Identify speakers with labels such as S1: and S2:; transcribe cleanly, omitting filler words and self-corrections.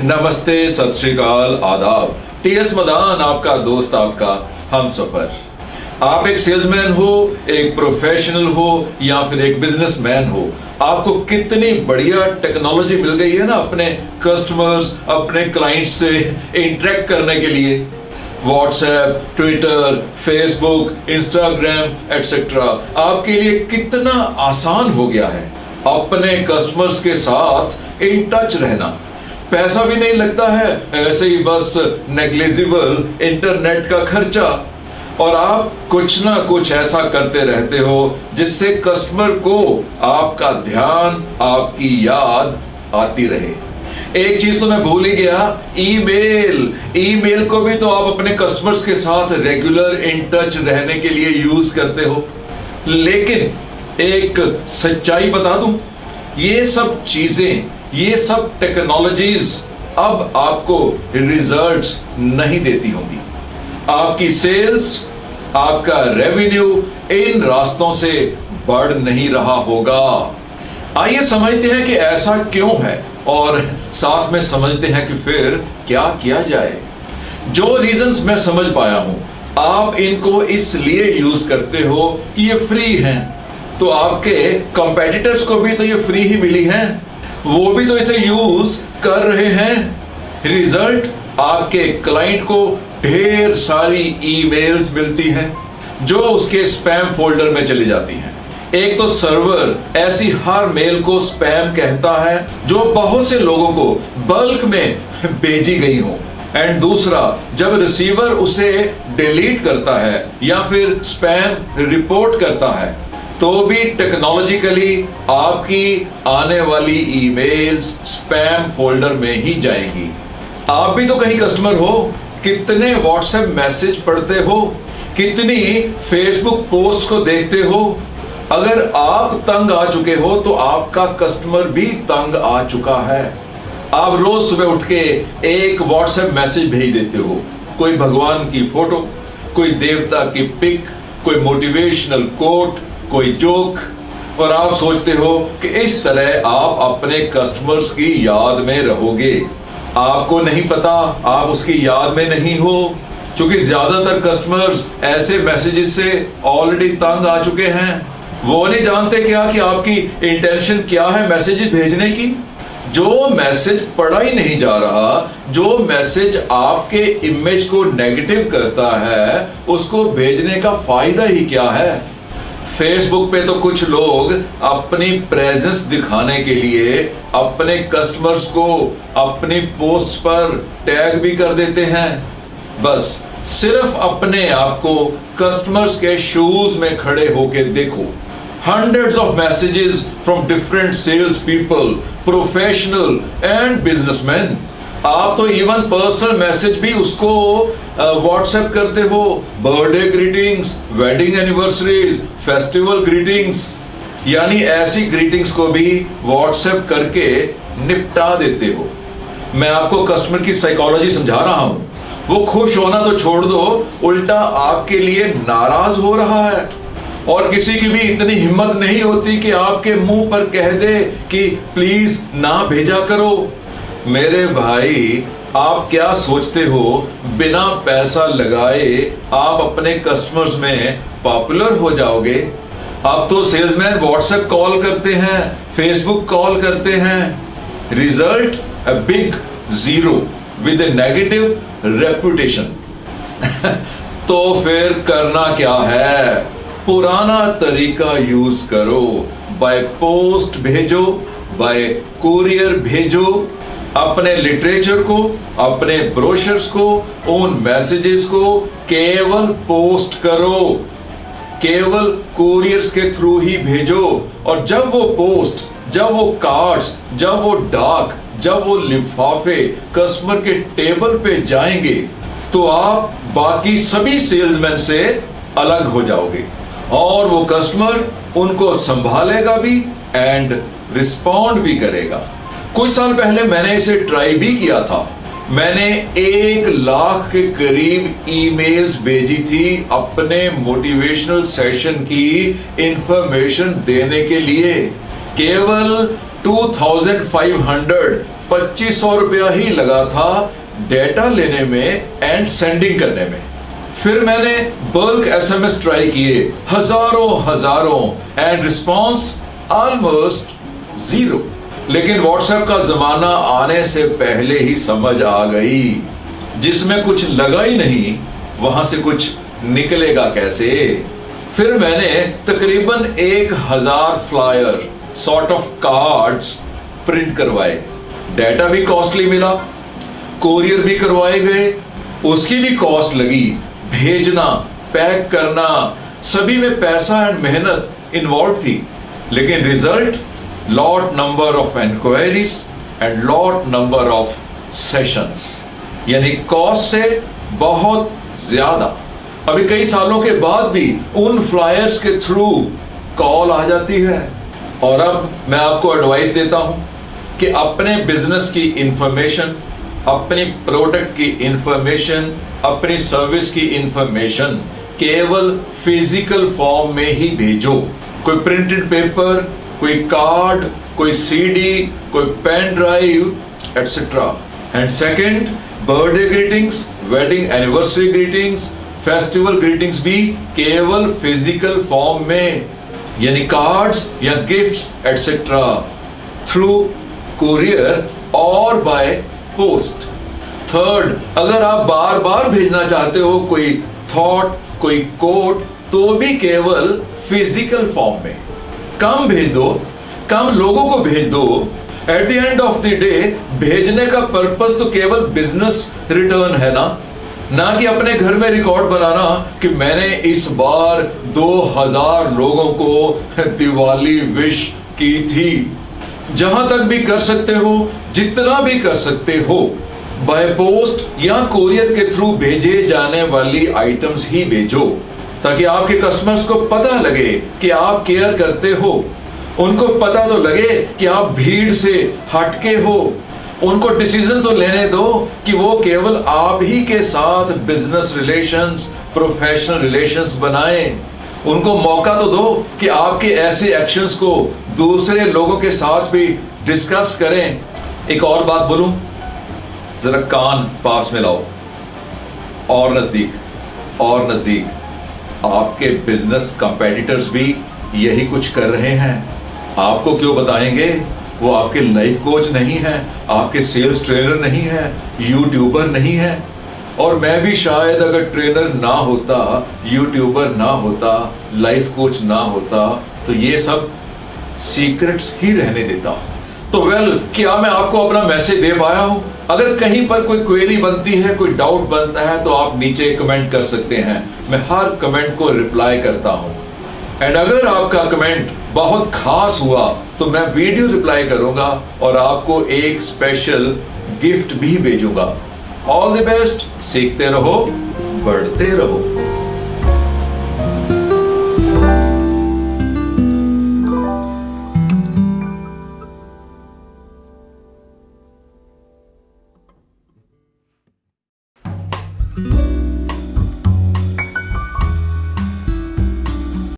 S1: नमस्ते, सत श्री अकाल, आदाब। टीएस मदान आपका दोस्त, आपका हमसफर। आप एक सेल्समैन हो, एक प्रोफेशनल हो या फिर एक बिजनेसमैन हो, आपको कितनी बढ़िया टेक्नोलॉजी मिल गई है ना अपने कस्टमर्स, अपने क्लाइंट्स से इंटरेक्ट करने के लिए। WhatsApp, Twitter, Facebook, Instagram etcetera आपके लिए कितना आसान हो गया है अपने कस्टमर्स के साथ इन टच रहना। पैसा भी नहीं लगता है, ऐसे ही बस नेग्लिजिबल इंटरनेट का खर्चा, और आप कुछ ना कुछ ऐसा करते रहते हो जिससे कस्टमर को आपका ध्यान, आपकी याद आती रहे। एक चीज तो मैं भूल ही गया, ईमेल को भी तो आप अपने कस्टमर्स के साथ रेगुलर इन टच रहने के लिए यूज करते हो। लेकिन एक सच्चाई बता दूं, ये सब चीजें, ये सब टेक्नोलॉजीज अब आपको रिजल्ट्स नहीं देती होंगी। आपकी सेल्स, आपका रेवेन्यू इन रास्तों से बढ़ नहीं रहा होगा। आइए समझते हैं कि ऐसा क्यों है और साथ में समझते हैं कि फिर क्या किया जाए। जो रीजंस मैं समझ पाया हूं, आप इनको इसलिए यूज करते हो कि ये फ्री हैं, तो आपके कंपेटिटर्स को भी तो ये फ्री ही मिली हैं, वो भी तो इसे यूज कर रहे हैं। रिजल्ट, आपके क्लाइंट को ढेर सारी ईमेल्स मिलती हैं जो उसके स्पैम फोल्डर में चली जाती हैं। एक तो सर्वर ऐसी हर मेल को स्पैम कहता है जो बहुत से लोगों को बल्क में भेजी गई हो, एंड दूसरा जब रिसीवर उसे डिलीट करता है या फिर स्पैम रिपोर्ट करता है तो भी टेक्नोलॉजिकली आपकी आने वाली ईमेल्स स्पैम फोल्डर में ही जाएंगी। आप भी तो कहीं कस्टमर हो, कितने व्हाट्सएप मैसेज पढ़ते हो, कितनी फेसबुक पोस्ट को देखते हो। अगर आप तंग आ चुके हो तो आपका कस्टमर भी तंग आ चुका है। आप रोज सुबह उठ के एक व्हाट्सएप मैसेज भेज देते हो, कोई भगवान की फोटो, कोई देवता की पिक, कोई मोटिवेशनल कोट, कोई जोक, और आप सोचते हो कि इस तरह आप अपने कस्टमर्स की याद में रहोगे। आपको नहीं पता आप उसकी याद में नहीं हो, क्योंकि ज्यादातर कस्टमर्स ऐसे मैसेजेस से ऑलरेडी तंग आ चुके हैं। वो नहीं जानते क्या कि आपकी इंटेंशन क्या है मैसेज भेजने की। जो मैसेज पढ़ा ही नहीं जा रहा, जो मैसेज आपके इमेज को नेगेटिव करता है, उसको भेजने का फायदा ही क्या है। फेसबुक पे तो कुछ लोग अपनी प्रेजेंस दिखाने के लिए अपने कस्टमर्स को अपनी पोस्ट पर टैग भी कर देते हैं। बस सिर्फ अपने आप को कस्टमर्स के शूज में खड़े होके देखो। Hundreds of messages from different sales people, professional and businessmen. आप तो इवन पर्सनल मैसेज भी उसको व्हाट्सएप करते हो, birthday greetings, wedding anniversaries, festival greetings, यानी ऐसी ग्रीटिंग्स को भी व्हाट्सएप करके निपटा देते हो। मैं आपको कस्टमर की साइकोलॉजी समझा रहा हूं। वो खुश होना तो छोड़ दो, उल्टा आपके लिए नाराज हो रहा है, और किसी की भी इतनी हिम्मत नहीं होती कि आपके मुंह पर कह दे कि प्लीज ना भेजा करो। मेरे भाई, आप क्या सोचते हो बिना पैसा लगाए आप अपने कस्टमर्स में पॉपुलर हो जाओगे? अब तो सेल्समैन व्हाट्सएप कॉल करते हैं, फेसबुक कॉल करते हैं। Result, a big zero with A negative reputation. तो फिर करना क्या है? पुराना तरीका यूज करो। बाय पोस्ट भेजो, बाय कुरियर भेजो, अपने लिटरेचर को, अपने ब्रोशर्स को, उन मैसेजेस को केवल पोस्ट करो, केवल कुरियर्स के थ्रू ही भेजो। और जब वो पोस्ट, जब वो कार्ड्स, जब वो डाक, जब वो लिफाफे कस्टमर के टेबल पे जाएंगे तो आप बाकी सभी सेल्समैन से अलग हो जाओगे, और वो कस्टमर उनको संभालेगा भी एंड रिस्पॉन्ड भी करेगा। कुछ साल पहले मैंने इसे ट्राई भी किया था। मैंने 1 लाख के करीब ईमेल्स भेजी थी अपने मोटिवेशनल सेशन की इंफॉर्मेशन देने के लिए। केवल 2500 रुपया ही लगा था डेटा लेने में एंड सेंडिंग करने में। फिर मैंने बल्क SMS ट्राई किए, हजारों एंड रिस्पॉन्स ऑलमोस्ट 0। लेकिन व्हाट्सएप का जमाना आने से पहले ही समझ आ गई, जिसमें कुछ लगा ही नहीं वहां से कुछ निकलेगा कैसे। फिर मैंने तकरीबन 1000 flyer sort of cards print करवाए। डेटा भी कॉस्टली मिला, कोरियर भी करवाए गए, उसकी भी कॉस्ट लगी, भेजना, पैक करना, सभी में पैसा एंड मेहनत इन्वॉल्व थी। लेकिन result, lot number of inquiries and lot number of sessions, यानी कॉस्ट से बहुत ज्यादा। अभी कई सालों के बाद भी उन फ्लायर्स के थ्रू कॉल आ जाती है। और अब मैं आपको एडवाइस देता हूं कि अपने बिजनेस की इंफॉर्मेशन, अपनी प्रोडक्ट की इंफॉर्मेशन, अपनी सर्विस की इंफॉर्मेशन केवल फिजिकल फॉर्म में ही भेजो। कोई प्रिंटेड पेपर, कोई कार्ड, कोई CD, कोई pen drive etcetera. And second, birthday greetings, wedding anniversary greetings, festival greetings भी केवल फिजिकल फॉर्म में, यानी कार्ड्स या गिफ्ट्स एटसेट्रा, थ्रू कुरियर और बाय पोस्ट। थर्ड, अगर आप बार बार भेजना चाहते हो कोई थॉट, कोई कोट, तो भी केवल फिजिकल फॉर्म में। कम भेज दो, कम लोगों को भेज दो। At the end of the day भेजने का पर्पस तो केवल बिजनेस रिटर्न है ना कि अपने घर में रिकॉर्ड बनाना कि मैंने इस बार 2000 लोगों को दिवाली विश की थी। जहां तक भी कर सकते हो, जितना भी कर सकते हो, बाय पोस्ट या कोरियर के थ्रू भेजे जाने वाली आइटम्स ही भेजो, ताकि आपके कस्टमर्स को पता लगे कि आप केयर करते हो। उनको पता तो लगे कि आप भीड़ से हटके हो। उनको डिसीजन तो लेने दो कि वो केवल आप ही के साथ बिजनेस रिलेशंस, प्रोफेशनल रिलेशंस बनाएं। उनको मौका तो दो कि आपके ऐसे एक्शंस को दूसरे लोगों के साथ भी डिस्कस करें। एक और बात बोलूं, जरा कान पास में लाओ, और नजदीक। आपके बिजनेस कंपेटिटर्स भी यही कुछ कर रहे हैं। आपको क्यों बताएंगे? वो आपके लाइफ कोच नहीं है, आपके सेल्स ट्रेनर नहीं है, यूट्यूबर नहीं है। और मैं भी शायद अगर ट्रेनर ना होता, यूट्यूबर ना होता, लाइफ कोच ना होता, तो ये सब सीक्रेट्स ही रहने देता। तो क्या मैं आपको अपना मैसेज दे पाया हूं? अगर कहीं पर कोई क्वेरी बनती है, कोई डाउट बनता है, तो आप नीचे कमेंट कर सकते हैं। मैं हर कमेंट को रिप्लाई करता हूं। एंड अगर आपका कमेंट बहुत खास हुआ तो मैं वीडियो रिप्लाई करूंगा और आपको एक स्पेशल गिफ्ट भी भेजूंगा। ऑल द बेस्ट, सीखते रहो, बढ़ते रहो।